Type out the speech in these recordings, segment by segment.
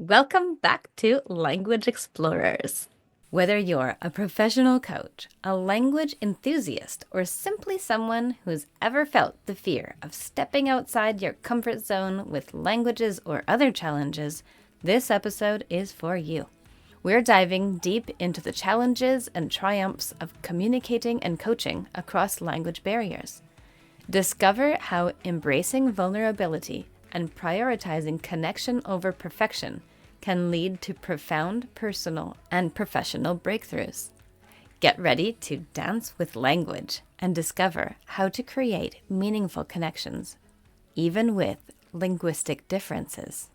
Welcome back to Language Explorers. Whether you're a professional coach, a language enthusiast, or simply someone who's ever felt the fear of stepping outside your comfort zone with languages or other challenges, this episode is for you. We're diving deep into the challenges and triumphs of communicating and coaching across language barriers. Discover how embracing vulnerability and prioritizing connection over perfection can lead to profound personal and professional breakthroughs. Get ready to dance with language and discover how to create meaningful connections, even with linguistic differences.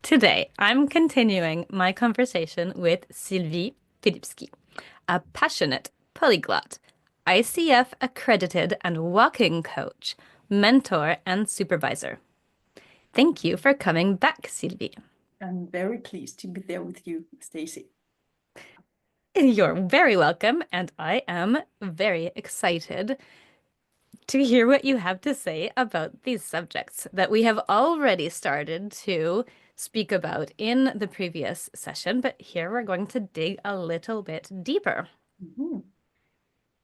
Today, I'm continuing my conversation with Sylvie Filipski, a passionate polyglot, ICF accredited and walking coach, mentor, and supervisor. Thank you for coming back, Sylvie. I'm very pleased to be there with you, Stacey. You're very welcome, and I am very excited to hear what you have to say about these subjects that we have already started to speak about in the previous session, but here we're going to dig a little bit deeper. Mm-hmm.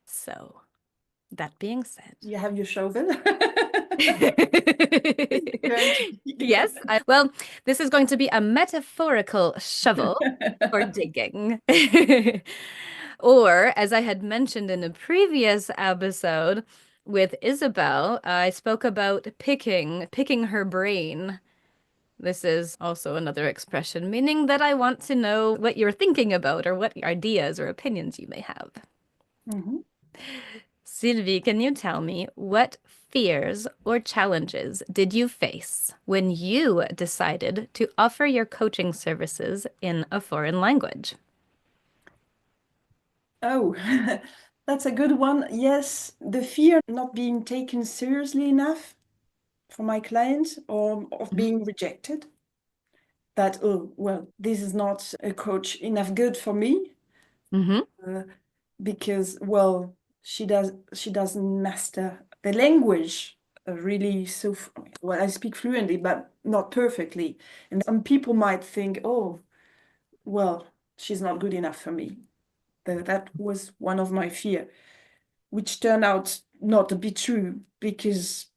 So, that being said, You have your shovel? yes, well, this is going to be a metaphorical shovel for digging. Or, as I had mentioned in a previous episode with Isabel, I spoke about picking her brain. This is also another expression, meaning that I want to know what you're thinking about or what ideas or opinions you may have. Mm-hmm. Sylvie, can you tell me what fears or challenges did you face when you decided to offer your coaching services in a foreign language? Oh, that's a good one. Yes, the fear of not being taken seriously enough for my clients or of being rejected. That, oh, well, this is not a coach enough good for me. Mm-hmm. Because, well, she doesn't master the language really well. I speak fluently, but not perfectly. And some people might think, oh, well, she's not good enough for me. That was one of my fear, which turned out not to be true because,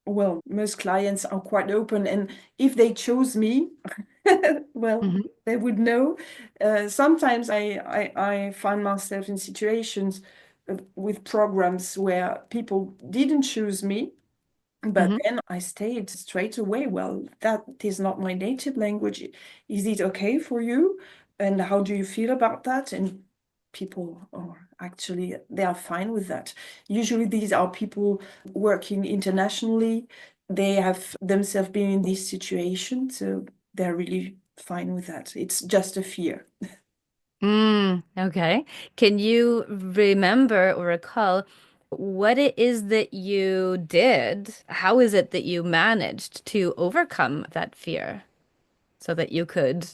well, most clients are quite open, and if they chose me, well, Mm-hmm. they would know. Sometimes I find myself in situations with programs where people didn't choose me, but Mm-hmm. then I stayed straight away. Well, that is not my native language. Is it okay for you? And how do you feel about that? And people are actually, they are fine with that. Usually these are people working internationally. They have themselves been in this situation, so they're really fine with that. It's just a fear. Okay. Can you remember or recall what it is that you did? How is it that you managed to overcome that fear so that you could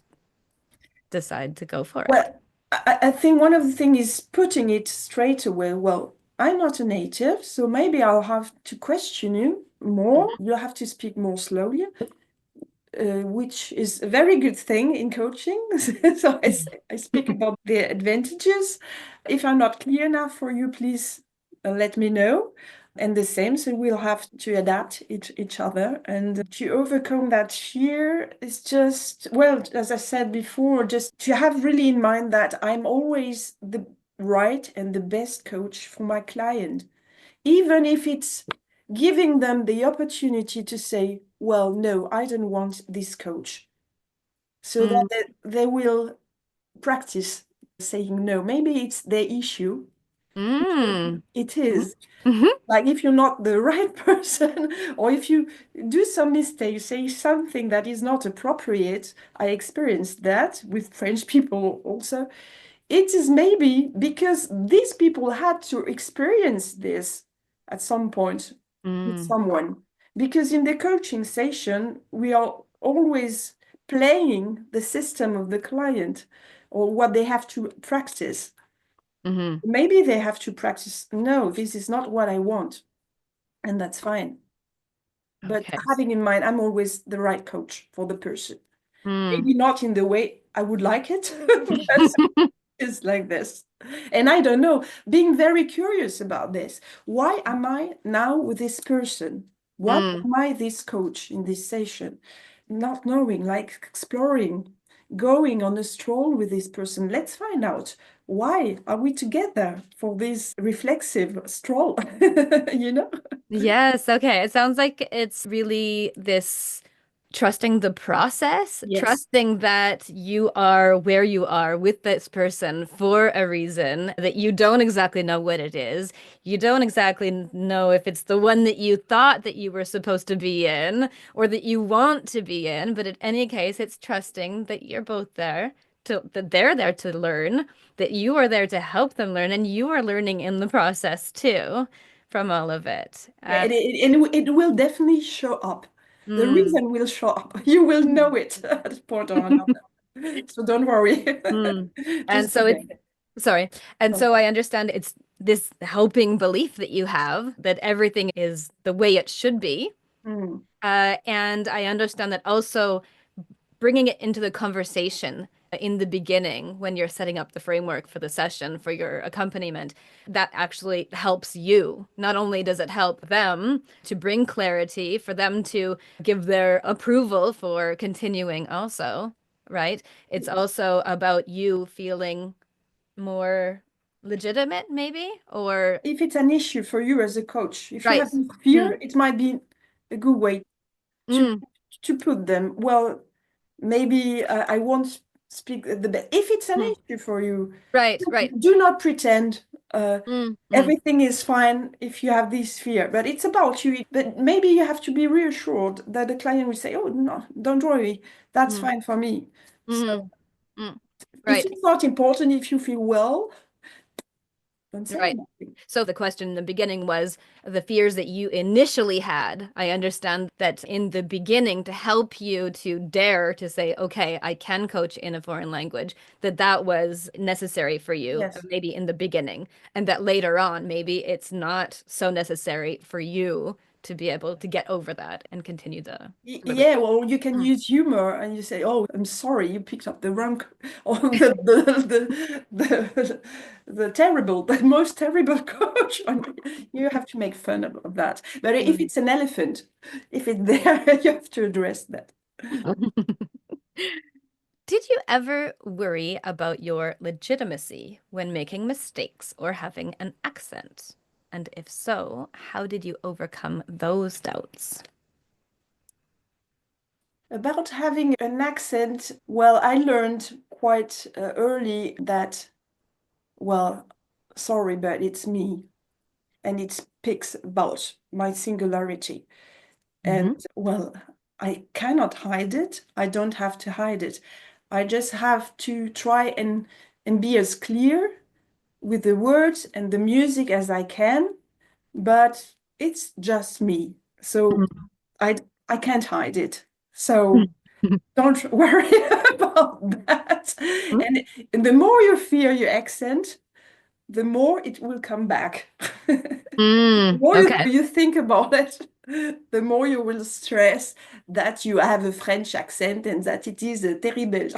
decide to go for it? Well, I think one of the things is putting it straight away. Well, I'm not a native, so maybe I'll have to question you more. You'll have to speak more slowly, which is a very good thing in coaching. So I speak about the advantages. If I'm not clear enough for you, please let me know. And the same, so we'll have to adapt each other. And to overcome that fear is just, well, as I said before, just to have really in mind that I'm always the right and the best coach for my client, even if it's giving them the opportunity to say, well, no, I don't want this coach. So that they will practice saying no. Maybe it's their issue. Mm. It is. Mm-hmm. Like if you're not the right person, or if you do some mistake, say something that is not appropriate. I experienced that with French people also. It is maybe because these people had to experience this at some point with Mm. someone. Because in the coaching session, we are always playing the system of the client or what they have to practice. Mm-hmm. Maybe they have to practice, no, this is not what I want, and that's fine. But Okay. having in mind, I'm always the right coach for the person. Mm. Maybe not in the way I would like it, but it's like this. And I don't know, being very curious about this. Why am I now with this person? Why Mm. am I this coach in this session? Not knowing, like exploring, going on a stroll with this person. Let's find out why are we together for this reflexive stroll, you know? Yes, okay. It sounds like it's really this trusting the process, Yes. trusting that you are where you are with this person for a reason, that you don't exactly know what it is. You don't exactly know if it's the one that you thought that you were supposed to be in or that you want to be in, but in any case, it's trusting that you're both there to that they're there to learn, that you are there to help them learn, and you are learning in the process too from all of it. Yeah, it will definitely show up. The Mm. reason will show up. You will know it at a point or another. So don't worry. Mm. And Just so be it's there. sorry. And No. so I understand it's this helping belief that you have that everything is the way it should be. Mm. And I understand that also bringing it into the conversation in the beginning when you're setting up the framework for the session for your accompaniment, that actually helps you. Not only does it help them to bring clarity, for them to give their approval for continuing also, right? It's also about you feeling more legitimate, maybe, or If it's an issue for you as a coach, if you right. have Mm, fear, it might be a good way to mm, to put them. Well, maybe I won't speak the best. If it's an mm. issue for you, Right, right. do not pretend Mm, mm, everything is fine if you have this fear. But it's about you. But maybe you have to be reassured that the client will say, "Oh, no, don't worry, that's mm, fine for me." So mm, mm. if Right. it's not important, if you feel well, don't say Right. anything. So the question in the beginning was the fears that you initially had. I understand that in the beginning to help you to dare to say, okay, I can coach in a foreign language, that that was necessary for you, Yes. maybe in the beginning, and that later on, maybe it's not so necessary for you to be able to get over that and continue the relationship. Yeah, well, you can use humor and you say, "Oh, I'm sorry, you picked up the wrong, or the terrible, the most terrible coach." And you have to make fun of that. But if Mm. it's an elephant, if it's there, you have to address that. Did you ever worry about your legitimacy when making mistakes or having an accent? And if so, how did you overcome those doubts? About having an accent, well, I learned quite early that, well, sorry, but it's me, and it speaks about my singularity. And Hmm. well, I cannot hide it. I don't have to hide it. I just have to try and be as clear with the words and the music as I can, but it's just me. So I I can't hide it. So don't worry about that. And the more you fear your accent, the more it will come back. The Mm, more okay. you think about it, the more you will stress that you have a French accent and that it is terrible.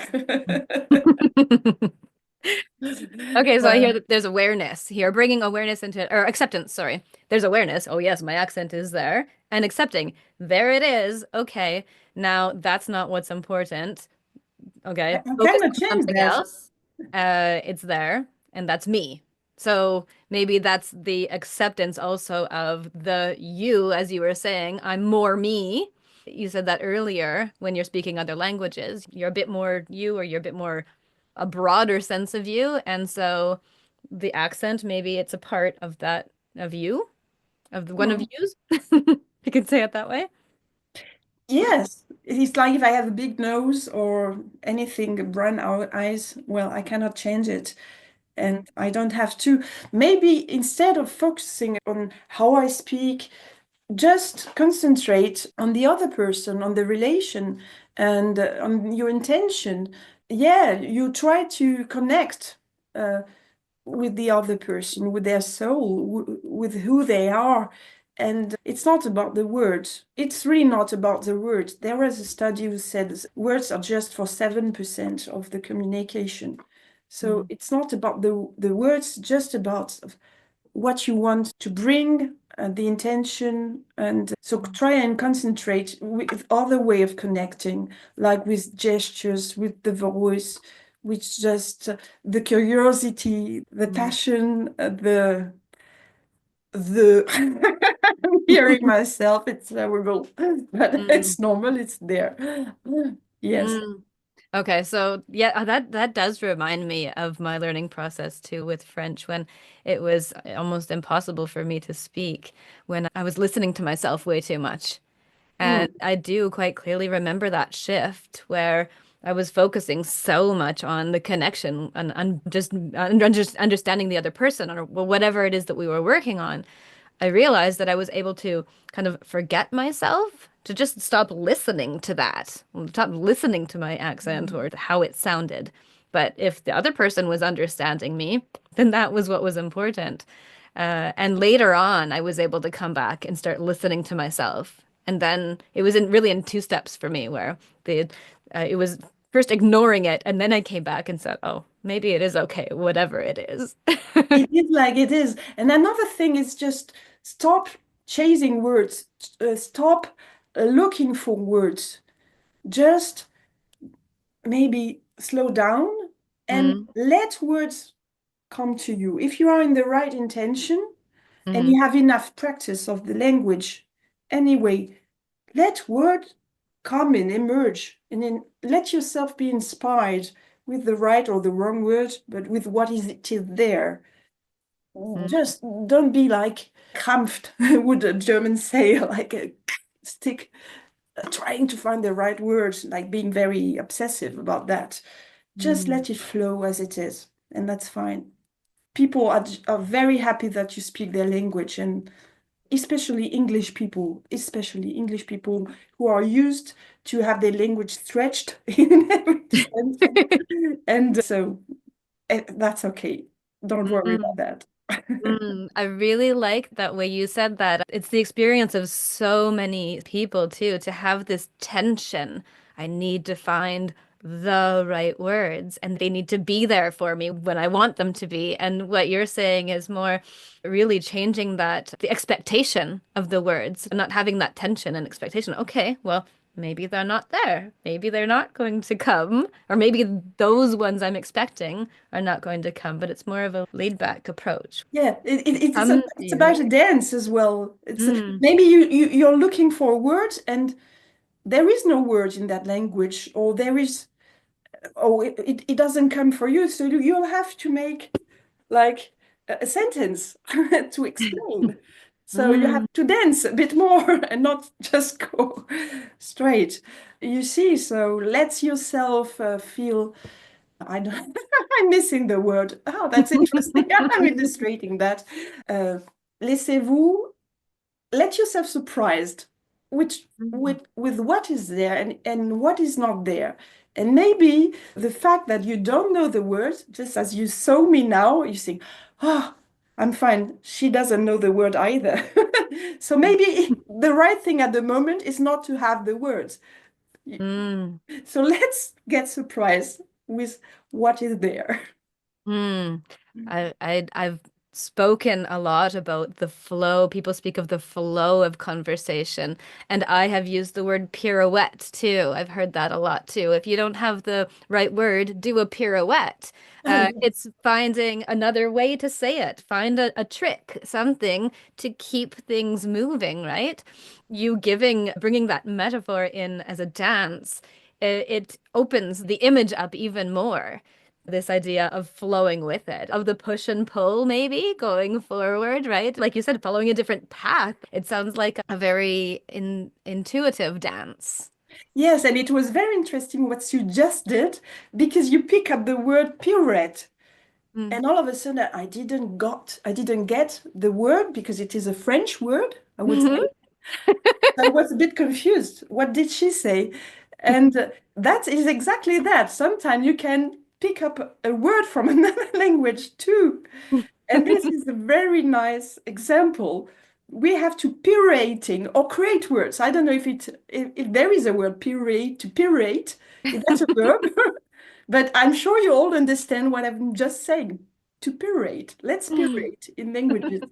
Okay, so I hear Uh, that there's awareness here, bringing awareness into, or acceptance, sorry. There's awareness. Oh, yes, my accent is there. And accepting, there it is. Okay, now that's not what's important. Okay, I focus cannot on change something that. else. It's there, and that's me. So maybe that's the acceptance also of the you, as you were saying, I'm more me. You said that earlier when you're speaking other languages. You're a bit more you, or you're a bit more a broader sense of you. And so the accent, maybe it's a part of that of you, of the one of Hmm. yous. You could say it that way. Yes, it's like if I have a big nose or anything, brown eyes, well, I cannot change it. And I don't have to. Maybe instead of focusing on how I speak, just concentrate on the other person, on the relation, and on your intention. Yeah, you try to connect with the other person, with their soul, with who they are. And it's not about the words. It's really not about the words. There was a study who said words are just for 7% of the communication. So Mm, it's not about the words, just about what you want to bring, the intention. And so mm, try and concentrate with other way of connecting, like with gestures, with the voice, with just the curiosity, the mm, passion, the I'm hearing myself, it's terrible, but mm, it's normal, it's there. Yes. mm. Okay, so yeah, that does remind me of my learning process too with French when it was almost impossible for me to speak when I was listening to myself way too much. Mm, And I do quite clearly remember that shift where I was focusing so much on the connection and just understanding the other person or whatever it is that we were working on. I realized that I was able to kind of forget myself, to just stop listening to that, stop listening to my accent or how it sounded. But if the other person was understanding me, then that was what was important. And later on, I was able to come back and start listening to myself. And then it was really in two steps for me, where it was first ignoring it, and then I came back and said, "Oh, maybe it is okay, whatever it is." it is like it is. And another thing is just stop chasing words, stop looking for words. Just maybe slow down and Mm, let words come to you. If you are in the right intention and hmm you have enough practice of the language, anyway, let words come and emerge, and then let yourself be inspired with the right or the wrong word, but with what is it is there. Just don't be like krampft, would a German say, like a stick, trying to find the right words, like being very obsessive about that. Just Mm. let it flow as it is, and that's fine. People are very happy that you speak their language, and especially English people who are used to have their language stretched in every sense. And so that's okay. Don't worry about Mm. that. I really like that way you said that. It's the experience of so many people too, to have this tension. I need to find the right words and they need to be there for me when I want them to be. And what you're saying is more really changing that, the expectation of the words, not having that tension and expectation. Okay, well, maybe they're not there. Maybe they're not going to come, or maybe those ones I'm expecting are not going to come, but it's more of a laid back approach. Yeah, Come to it's you. about a dance as well. It's Mm, maybe you're looking for a word and there is no word in that language, or there is, oh, it doesn't come for you, so you'll have to make like a sentence to explain. So you have mm, to dance a bit more and not just go straight. You see, so let yourself feel. I don't, I'm missing the word. Oh, that's interesting. I'm illustrating that. Uh, Laissez-vous, let yourself surprised mm, with what is there and what is not there. And maybe the fact that you don't know the word, just as you saw me now, you think, oh, I'm fine. She doesn't know the word either. So maybe the right thing at the moment is not to have the words. mm. So let's get surprised with what is there. Hmm. I've spoken a lot about the flow. People speak of the flow of conversation, and I have used the word pirouette too. I've heard that a lot too. If you don't have the right word, do a pirouette. Oh, yeah. It's finding another way to say it. Find a trick, something to keep things moving, right? Bringing that metaphor in as a dance, it opens the image up even more, this idea of flowing with it, of the push and pull, maybe going forward, right? Like you said, following a different path. It sounds like a very intuitive dance. Yes, and it was very interesting what you just did because you pick up the word pirouette. Mm. And all of a sudden I didn't get the word because it is a French word, I would say. I was a bit confused. What did she say? And that is exactly that. Sometimes you can pick up a word from another language too. And this is a very nice example we have to pirating or create words. I don't know if there is a word pirate to pirate, if that's a verb, but I'm sure you all understand what I'm just saying. To pirate. Let's pirate in languages.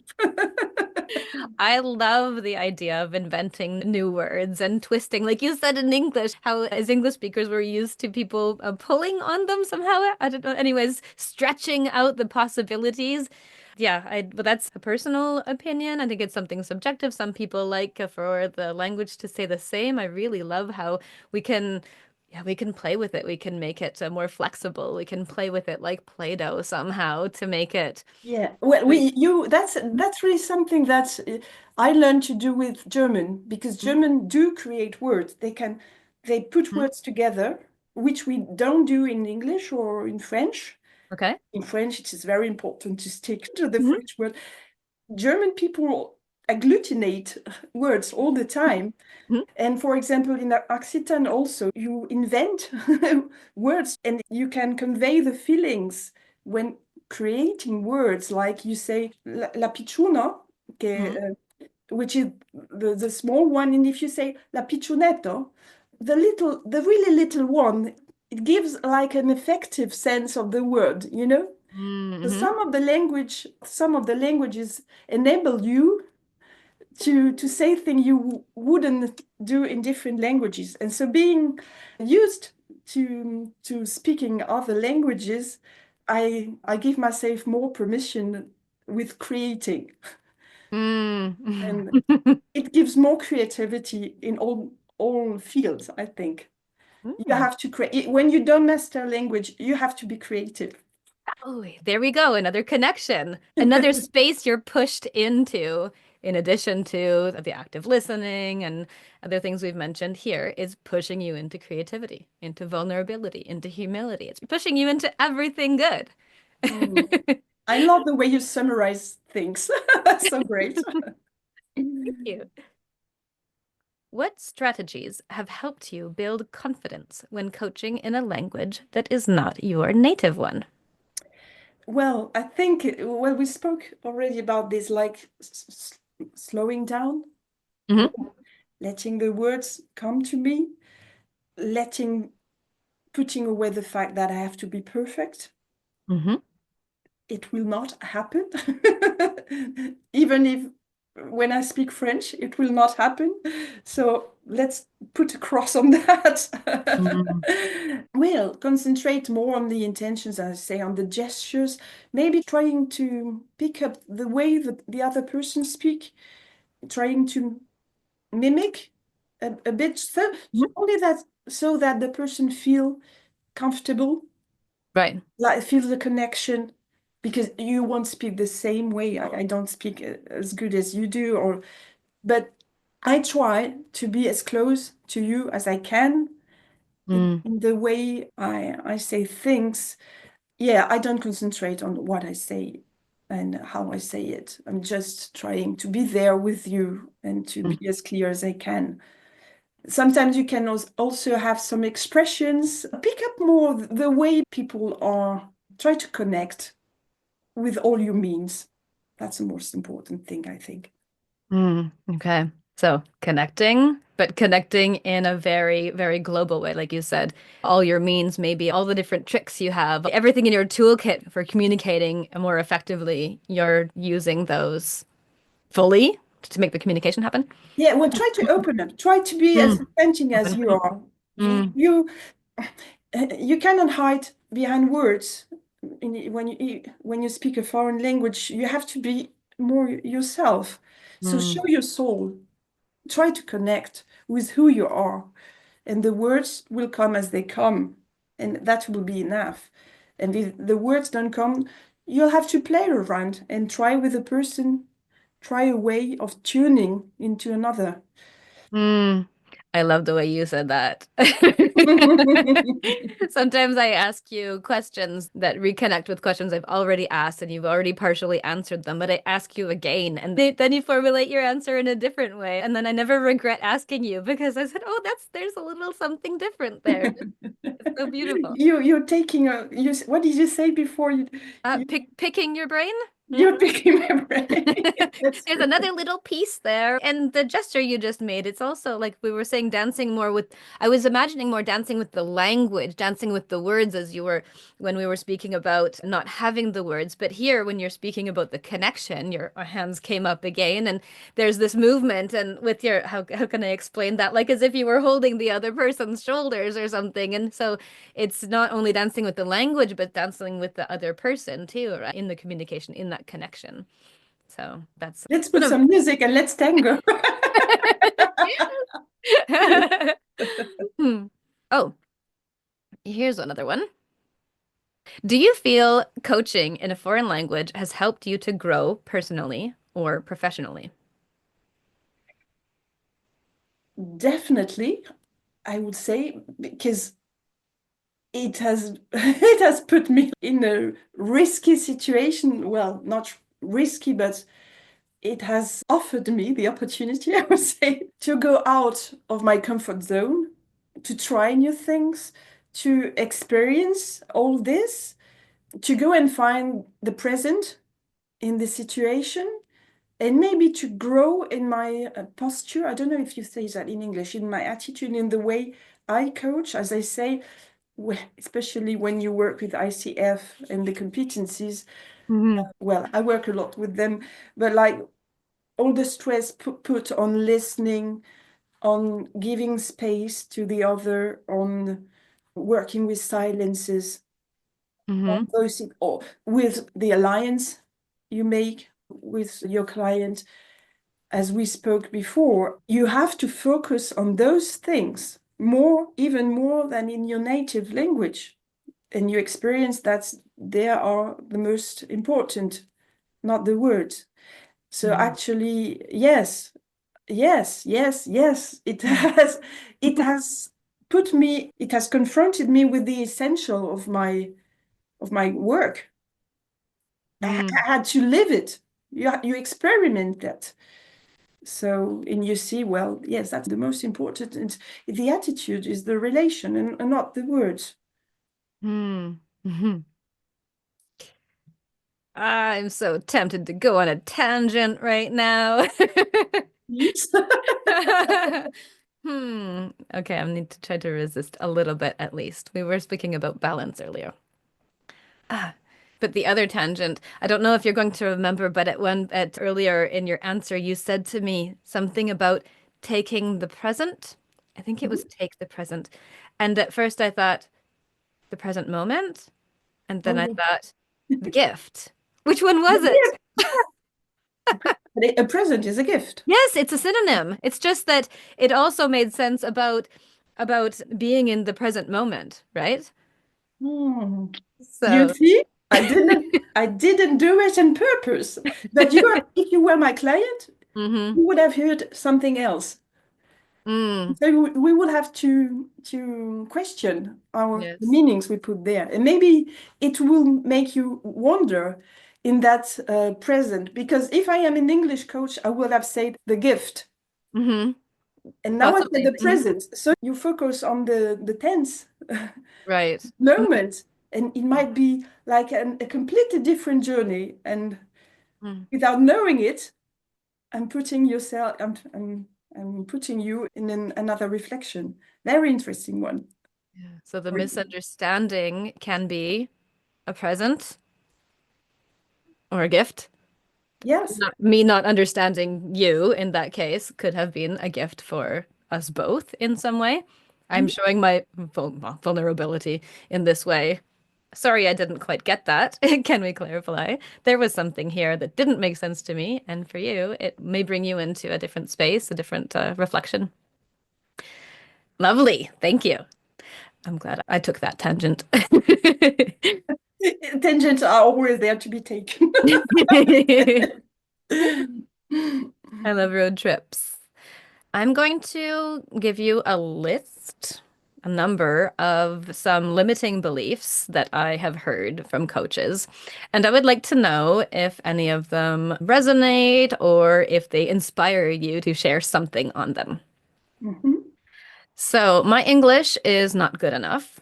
I love the idea of inventing new words and twisting, like you said in English, how as English speakers we're used to people pulling on them somehow. I don't know. Anyways, stretching out the possibilities. Yeah, but that's a personal opinion. I think it's something subjective. Some people like for the language to stay the same. I really love how we can, yeah, we can play with it. We can make it more flexible. We can play with it like Play-Doh somehow to make it. Yeah, well, that's really something that I learned to do with German because German do create words. They put Mhm. words together, which we don't do in English or in French. Okay. In French, it is very important to stick to the Mhm. French word. German people agglutinate words all the time. Mhm. And for example, in Occitan also, you invent words and you can convey the feelings when creating words, like you say la pichuna, que, Mhm. which is the small one, and if you say la pichunetta, the really little one, it gives like an effective sense of the word, you know? So Mm-hmm. some of the languages enable you to say things you wouldn't do in different languages. And so being used to speaking other languages, I give myself more permission with creating. Mm. And it gives more creativity in all fields, I think. You Mm. have to create when you don't master language, you have to be creative. Oh, there we go. Another connection, another space you're pushed into, in addition to the active listening and other things we've mentioned here, is pushing you into creativity, into vulnerability, into humility. It's pushing you into everything good. Mm. I love the way you summarize things. That's so great. Thank you. What strategies have helped you build confidence when coaching in a language that is not your native one? Well, I think, well, we spoke already about this, like slowing down, or Hmm. letting the words come to me, putting away the fact that I have to be perfect. Hmm. It will not happen. Even if when I speak French, it will not happen. So let's put a cross on that. Mm. Well, concentrate more on the intentions, I say, on the gestures, maybe trying to pick up the way the other person speak, trying to mimic a bit, so only that so that the person feel comfortable, Right. like feel the connection, because you won't speak the same way. I don't speak as good as you do, or but I try to be as close to you as I can Mm. in the way I say things. Yeah, I don't concentrate on what I say and how I say it. I'm just trying to be there with you and to Mm. be as clear as I can. Sometimes you can also have some expressions, pick up more the way people are, try to connect with all your means. That's the most important thing, I think. Mm. Okay. So connecting, but connecting in a very, very global way, like you said. All your means, maybe all the different tricks you have, everything in your toolkit for communicating more effectively, you're using those fully to make the communication happen. Yeah, well, try to open up. Try to be as Mm. authentic as Open. you are. Mm. You cannot hide behind words. When you speak a foreign language, you have to be more yourself. So show Mm. your soul. Try to connect with who you are, and the words will come as they come, and that will be enough. And if the words don't come, you'll have to play around and try with a person, try a way of tuning into another. Mm. I love the way you said that. Sometimes I ask you questions that reconnect with questions I've already asked and you've already partially answered them, but I ask you again and then you formulate your answer in a different way. And then I never regret asking you because I said, oh, there's a little something different there. It's so beautiful. You're taking a what did you say before you Picking your brain? You're picking my brain. That's There's true. another little piece there. And the gesture you just made, it's also like we were saying, dancing more with, I was imagining more dancing with the language, dancing with the words as you were, when we were speaking about not having the words. But here, when you're speaking about the connection, your hands came up again, and there's this movement. And with your, how can I explain that? Like as if you were holding the other person's shoulders or something. And so it's not only dancing with the language, but dancing with the other person too, right? In the communication, in that connection. So that's Let's one put some music and let's tango. of. Hmm. Oh, here's another one. Do you feel coaching in a foreign language has helped you to grow personally or professionally? Definitely, I would say, because it has it has put me in a risky situation. Well, not risky, but it has offered me the opportunity, I would say, to go out of my comfort zone, to try new things, to experience all this, to go and find the present in the situation, and maybe to grow in my posture. I don't know if you say that in English, in my attitude, in the way I coach, as I say, especially when you work with ICF and the competencies. Hmm. Well, I work a lot with them, but like all the stress put on listening, on giving space to the other, on working with silences, on Hmm. voicing, or with the alliance you make with your client. As we spoke before, you have to focus on those things more, even more than in your native language. And you experience that they are the most important, not the words. So Hmm. actually, yes, yes, yes, yes, it has put me, it has confronted me with the essential of my work. I Hmm. had to live it. You experiment that. So, and you see, well, yes, that's the most important. And the attitude is the relation and not the words. Hmm. Hmm. I'm so tempted to go on a tangent right now. Yes. Okay, I need to try to resist a little bit at least. We were speaking about balance earlier. Ah, but the other tangent, I don't know if you're going to remember, but at earlier in your answer, you said to me something about taking the present. I think it was take the present. And at first I thought the present moment, and then I Oh, thought the gift. Which one was it? yes. A present is a gift. Yes, it's a synonym. It's just that it also made sense about being in the present moment, right? Hmm. You So, see, I didn't do it on purpose. But if you were my client, mm-hmm. you would have heard something else. Mm. So we would have to question our Yes. meanings we put there, and maybe it will make you wonder in that present. Because if I am an English coach, I would have said the gift, Mm-hmm. and now I said Possibly. the Hmm. present. So you focus on the tense Right. moment, and it might be like a completely different journey. And Mm. without knowing it, I'm putting yourself, I'm putting you in another reflection. Very interesting one. Yeah. So the misunderstanding can be a present or a gift. Yes. Me not understanding you in that case could have been a gift for us both in some way. I'm showing my vulnerability in this way. Sorry, I didn't quite get that. Can we clarify? There was something here that didn't make sense to me, and for you, it may bring you into a different space, a different reflection. Lovely. Thank you. I'm glad I took that tangent. Tangents are always there to be taken. I love road trips. I'm going to give you a list, a number of some limiting beliefs that I have heard from coaches. And I would like to know if any of them resonate or if they inspire you to share something on them. Mhm. So, my English is not good enough.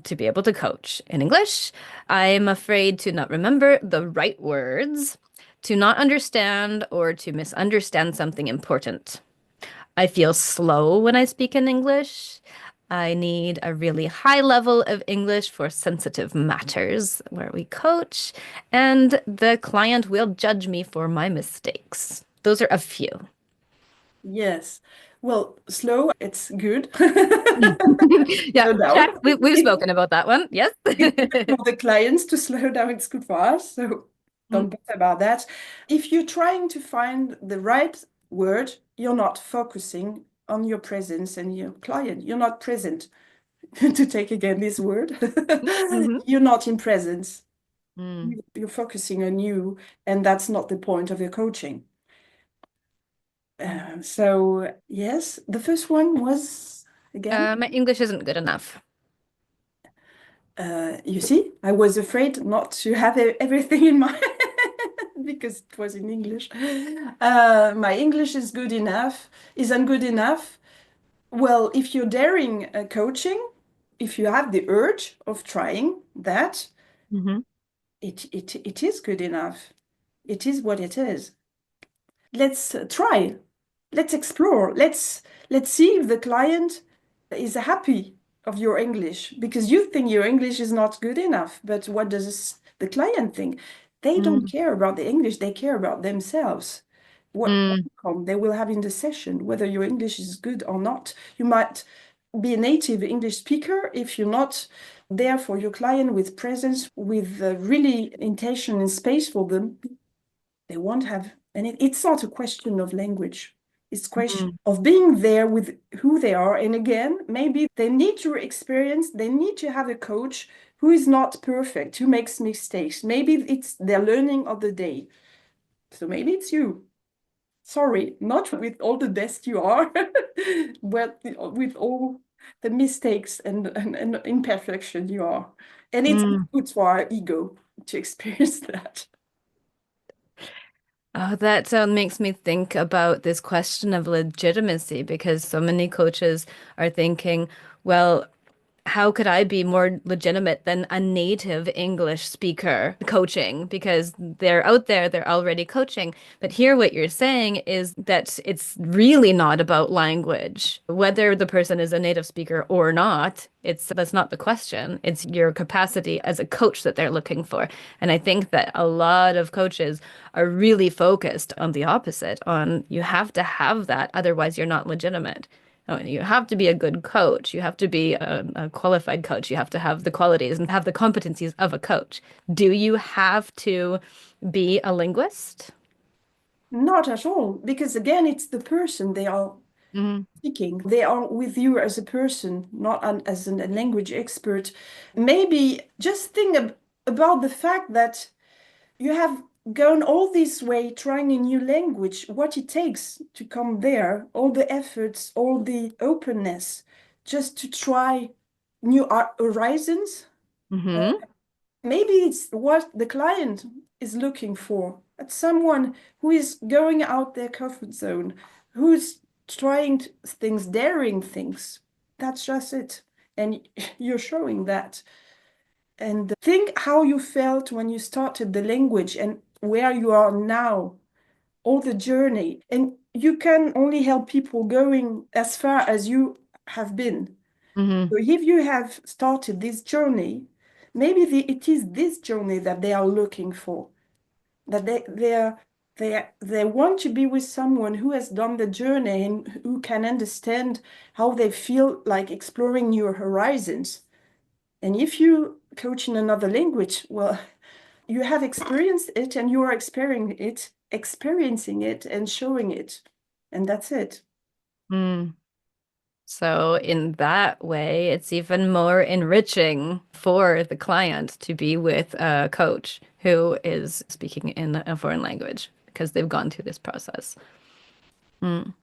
to be able to coach in English. I'm afraid to not remember the right words, to not understand or to misunderstand something important. I feel slow when I speak in English. I need a really high level of English for sensitive matters where we coach, and the client will judge me for my mistakes. Those are a few. Yes. Well, slow, it's good. Yeah, Slow down. check. We've It, spoken about that one. Yes. it's good for the clients to slow down. It's good for us. So Mm, don't bother about that. If you're trying to find the right word, you're not focusing on your presence and your client. You're not present, to take again this word. mhm. You're not in presence. Mm. You're focusing on you, and that's not the point of your coaching. So yes, the first one was again. My English isn't good enough. You see, I was afraid not to have everything in mind because it was in English. My English is good enough, isn't good enough. Well, if you're daring coaching, if you have the urge of trying that, Mhm. it is good enough. It is what it is. Let's try. Let's explore. Let's see if the client is happy of your English because you think your English is not good enough. But what does the client think? They don't Mm. care about the English, they care about themselves. What Mm. outcome they will have in the session, whether your English is good or not. You might be a native English speaker if you're not there for your client with presence, with really intention and space for them. They won't have, and it's not a question of language. It's a question Mm. of being there with who they are. And again, maybe they need to experience, they need to have a coach who is not perfect, who makes mistakes. Maybe it's their learning of the day. So maybe it's you. Sorry, not with all the best you are, but with all the mistakes and imperfection you are. And it's Mm. good for our ego to experience that. Oh, that makes me think about this question of legitimacy because so many coaches are thinking, well, how could I be more legitimate than a native English speaker coaching? Because they're out there, they're already coaching. But here, what you're saying is that it's really not about language, whether the person is a native speaker or not. That's not the question. It's your capacity as a coach that they're looking for. And I think that a lot of coaches are really focused on the opposite, on you have to have that, otherwise you're not legitimate. Oh, you have to be a good coach. You have to be a qualified coach. You have to have the qualities and have the competencies of a coach. Do you have to be a linguist? Not at all, because again, it's the person they are Mm-hmm. speaking. They are with you as a person, not as a language expert. Maybe just think about the fact that you have gone all this way trying a new language, what it takes to come there, all the efforts, all the openness, just to try new horizons. Mm-hmm. Maybe it's what the client is looking for. It's someone who is going out their comfort zone, who's trying things, daring things. That's just it. And you're showing that. And think how you felt when you started the language and where you are now, all the journey. And you can only help people going as far as you have been. Mm-hmm. So if you have started this journey, maybe it is this journey that they are looking for, that they want to be with someone who has done the journey and who can understand how they feel like exploring new horizons. And if you coach in another language, well, you have experienced it and you are experiencing it and showing it. And that's it. Mm. So in that way, it's even more enriching for the client to be with a coach who is speaking in a foreign language because they've gone through this process. Mm.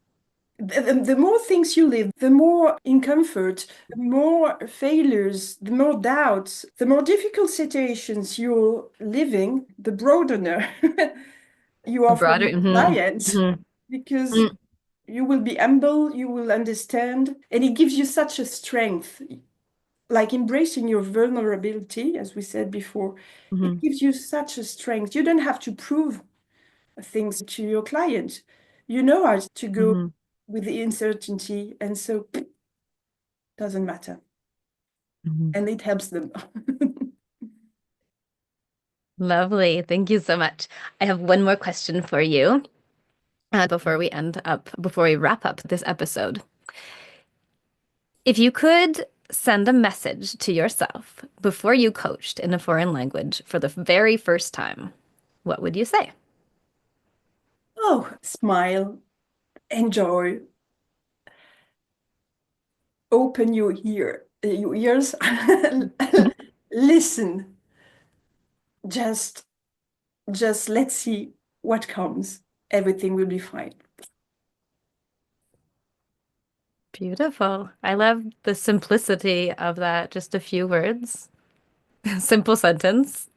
The more things you live, the more in comfort, the more failures, the more doubts, the more difficult situations you're living, the broadener you are for Broader. your clients, because Mm-hmm. you will be humble, you will understand, and it gives you such a strength. like embracing your vulnerability, as we said before, it gives you such a strength. You don't have to prove things to your client. You know how to go Mm-hmm. with the uncertainty, and so doesn't matter. Mm-hmm. And it helps them. Lovely. Thank you so much. I have one more question for you before we wrap up this episode. If you could send a message to yourself before you coached in a foreign language for the very first time, what would you say? Oh, smile, enjoy, open your ears, listen. Just let's see what comes. Everything will be fine. Beautiful. I love the simplicity of that. Just a few words, simple sentence.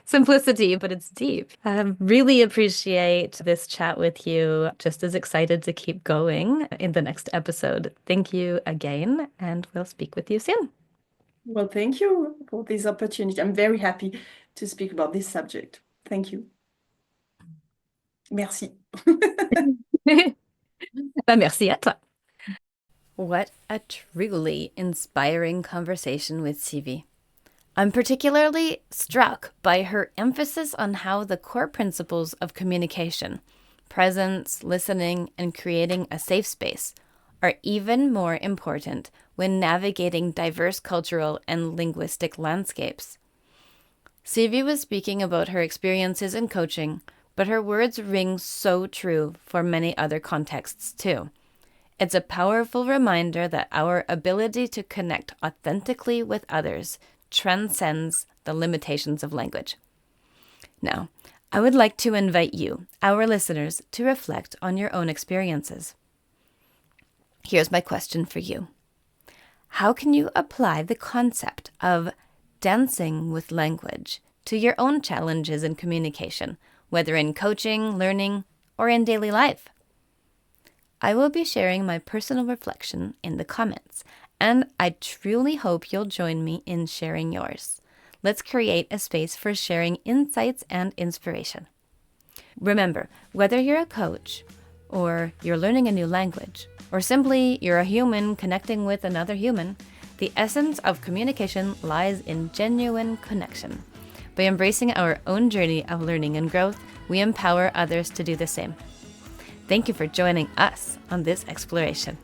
Simplicity, but it's deep. I really appreciate this chat with you. Just as excited to keep going in the next episode. Thank you again, and we'll speak with you soon. Well, thank you for this opportunity. I'm very happy to speak about this subject. Thank you. Merci. Merci à toi. What a truly inspiring conversation with Sylvie. I'm particularly struck by her emphasis on how the core principles of communication, presence, listening, and creating a safe space, are even more important when navigating diverse cultural and linguistic landscapes. Sylvie was speaking about her experiences in coaching, but her words ring so true for many other contexts too. It's a powerful reminder that our ability to connect authentically with others transcends the limitations of language. Now, I would like to invite you, our listeners, to reflect on your own experiences. Here's my question for you. How can you apply the concept of dancing with language to your own challenges in communication, whether in coaching, learning, or in daily life? I will be sharing my personal reflection in the comments, and I truly hope you'll join me in sharing yours. Let's create a space for sharing insights and inspiration. Remember, whether you're a coach, or you're learning a new language, or simply you're a human connecting with another human, the essence of communication lies in genuine connection. By embracing our own journey of learning and growth, we empower others to do the same. Thank you for joining us on this exploration.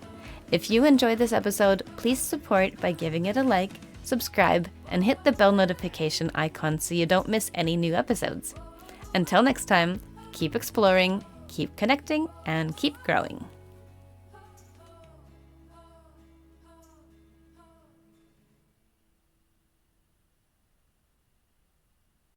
If you enjoyed this episode, please support by giving it a like, subscribe, and hit the bell notification icon so you don't miss any new episodes. Until next time, keep exploring, keep connecting, and keep growing.